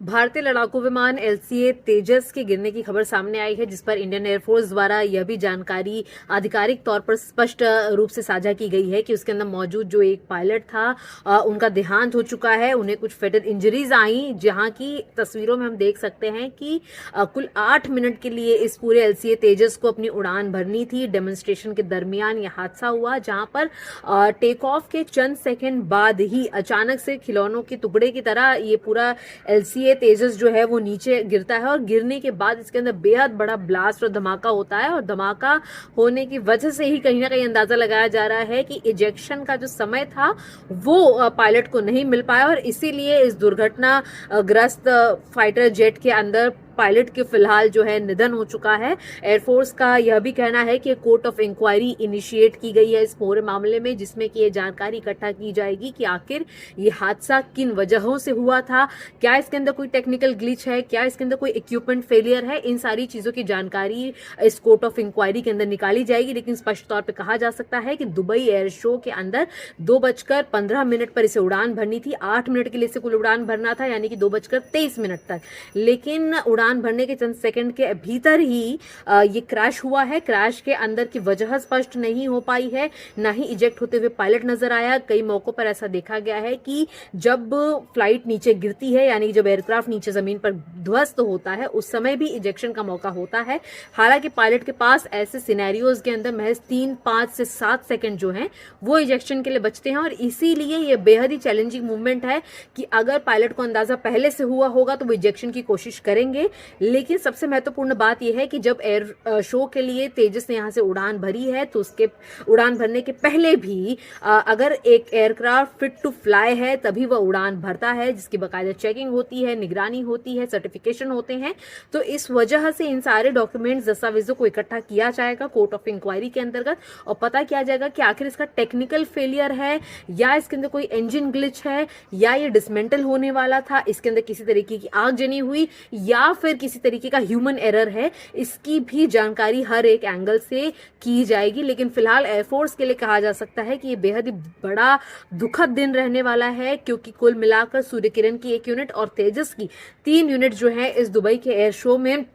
भारतीय लड़ाकू विमान एलसीए तेजस के गिरने की खबर सामने आई है, जिस पर इंडियन एयरफोर्स द्वारा यह भी जानकारी आधिकारिक तौर पर स्पष्ट रूप से साझा की गई है कि उसके अंदर मौजूद जो एक पायलट था उनका देहांत हो चुका है। उन्हें कुछ फेटल इंजरीज आई, जहां की तस्वीरों में हम देख सकते हैं कि कुल 8 मिनट के लिए इस पूरे एलसीए तेजस को अपनी उड़ान भरनी थी। डेमोन्स्ट्रेशन के दरमियान यह हादसा हुआ, जहां पर टेक ऑफ के चंद सेकेंड बाद ही अचानक से खिलौनों के टुकड़े की तरह ये पूरा एलसीए तेजस जो है वो नीचे गिरता है और गिरने के बाद इसके अंदर बेहद बड़ा ब्लास्ट और धमाका होता है। और धमाका होने की वजह से ही कहीं ना कहीं अंदाजा लगाया जा रहा है कि इजेक्शन का जो समय था वो पायलट को नहीं मिल पाया और इसीलिए इस दुर्घटना ग्रस्त फाइटर जेट के अंदर पायलट के फिलहाल जो है निधन हो चुका है। एयरफोर्स का यह भी कहना है कि कोर्ट ऑफ इंक्वायरी इनिशिएट की गई है इस पूरे मामले में, जिसमें कि ये जानकारी इकट्ठा की जाएगी कि आखिर ये हादसा किन वजहों से हुआ था, क्या इसके अंदर कोई टेक्निकल ग्लिच है, क्या इसके अंदर कोई इक्विपमेंट फेलियर है। इन सारी चीजों की जानकारी इस कोर्ट ऑफ इंक्वायरी के अंदर निकाली जाएगी। लेकिन स्पष्ट तौर पर कहा जा सकता है कि दुबई एयर शो के अंदर 2:15 पर इसे उड़ान भरनी थी। 8 मिनट के लिए इसे कुल उड़ान भरना था, यानी कि 2:23 तक। लेकिन उड़ान भरने के चंद सेकंड के भीतर ही ये क्रैश हुआ है। क्रैश के अंदर की वजह स्पष्ट नहीं हो पाई है, ना ही इजेक्ट होते हुए पायलट नजर आया। कई मौकों पर ऐसा देखा गया है कि जब फ्लाइट नीचे गिरती है, यानी जब एयरक्राफ्ट नीचे जमीन पर ध्वस्त होता है, उस समय भी इजेक्शन का मौका होता है। हालांकि पायलट के पास ऐसे सिनेरियोज के अंदर महज 3, 5 से 7 सेकंड जो हैं वो इजेक्शन के लिए बचते हैं और इसीलिए ये बेहद ही चैलेंजिंग मूवमेंट है कि अगर पायलट को अंदाजा पहले से हुआ होगा तो वो इजेक्शन की कोशिश करेंगे। लेकिन सबसे महत्वपूर्ण बात यह है कि जब एयर शो के लिए तेजस ने यहां से उड़ान भरी है तो उसके उड़ान भरने के पहले भी अगर एक एयरक्राफ्ट फिट टू फ्लाई है तभी वह उड़ान भरता है, जिसकी बाकायदा चेकिंग होती है, निगरानी होती है, सर्टिफिकेशन होते हैं। तो इस वजह से इन सारे डॉक्यूमेंट्स, दस्तावेजों को इकट्ठा किया जाएगा कोर्ट ऑफ इंक्वायरी के अंतर्गत और पता किया जाएगा कि आखिर इसका टेक्निकल फेलियर है या इसके अंदर कोई इंजन ग्लिच है या ये डिसमेंटल होने वाला था, इसके अंदर किसी तरीके की आग जनी हुई या फिर किसी तरीके का ह्यूमन एरर है। इसकी भी जानकारी हर एक एंगल से की जाएगी। लेकिन फिलहाल एयरफोर्स के लिए कहा जा सकता है कि ये बेहद ही बड़ा दुखद दिन रहने वाला है, क्योंकि कुल मिलाकर सूर्य किरण की 1 यूनिट और तेजस की 3 यूनिट जो है इस दुबई के एयर शो में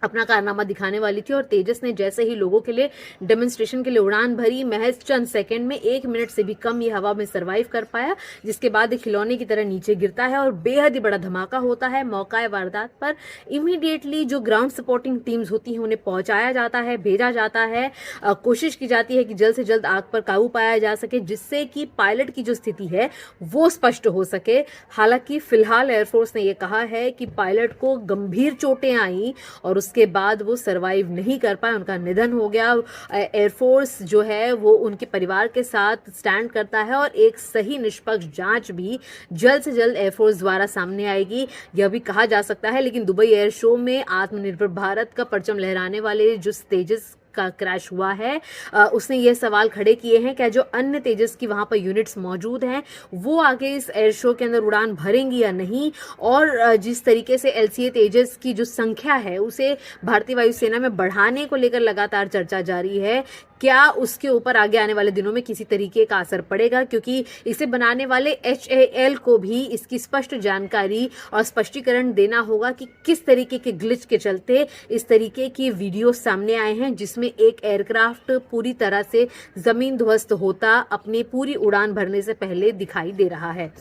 अपना कारनामा दिखाने वाली थी। और तेजस ने जैसे ही लोगों के लिए डेमोन्स्ट्रेशन के लिए उड़ान भरी, महज चंद सेकंड में 1 मिनट से भी कम ये हवा में सरवाइव कर पाया, जिसके बाद खिलौने की तरह नीचे गिरता है और बेहद ही बड़ा धमाका होता है। मौका वारदात पर इमीडिएटली जो ग्राउंड सपोर्टिंग टीम्स होती हैं उन्हें पहुंचाया जाता है, भेजा जाता है। कोशिश की जाती है कि जल्द से जल्द आग पर काबू पाया जा सके, जिससे कि पायलट की जो स्थिति है वो स्पष्ट हो सके। हालांकि फिलहाल एयरफोर्स ने यह कहा है कि पायलट को गंभीर चोटें आई और उसके बाद वो सरवाइव नहीं कर पाए, उनका निधन हो गया। एयरफोर्स जो है वो उनके परिवार के साथ स्टैंड करता है और एक सही निष्पक्ष जांच भी जल्द से जल्द एयरफोर्स द्वारा सामने आएगी, यह भी कहा जा सकता है। लेकिन दुबई एयर शो में आत्मनिर्भर भारत का परचम लहराने वाले जो तेजस का क्रैश हुआ है, उसने ये सवाल खड़े किए हैं कि जो अन्य तेजस की वहां पर यूनिट्स मौजूद हैं वो आगे इस एयर शो के अंदर उड़ान भरेंगी या नहीं। और जिस तरीके से एलसीए तेजस की जो संख्या है उसे भारतीय वायुसेना में बढ़ाने को लेकर लगातार चर्चा जारी है, क्या उसके ऊपर आगे आने वाले दिनों में किसी तरीके का असर पड़ेगा, क्योंकि इसे बनाने वाले HAL को भी इसकी स्पष्ट जानकारी और स्पष्टीकरण देना होगा कि किस तरीके के ग्लिच के चलते इस तरीके की वीडियो सामने आए हैं, जिसमें एक एयरक्राफ्ट पूरी तरह से जमीन ध्वस्त होता अपनी पूरी उड़ान भरने से पहले दिखाई दे रहा है।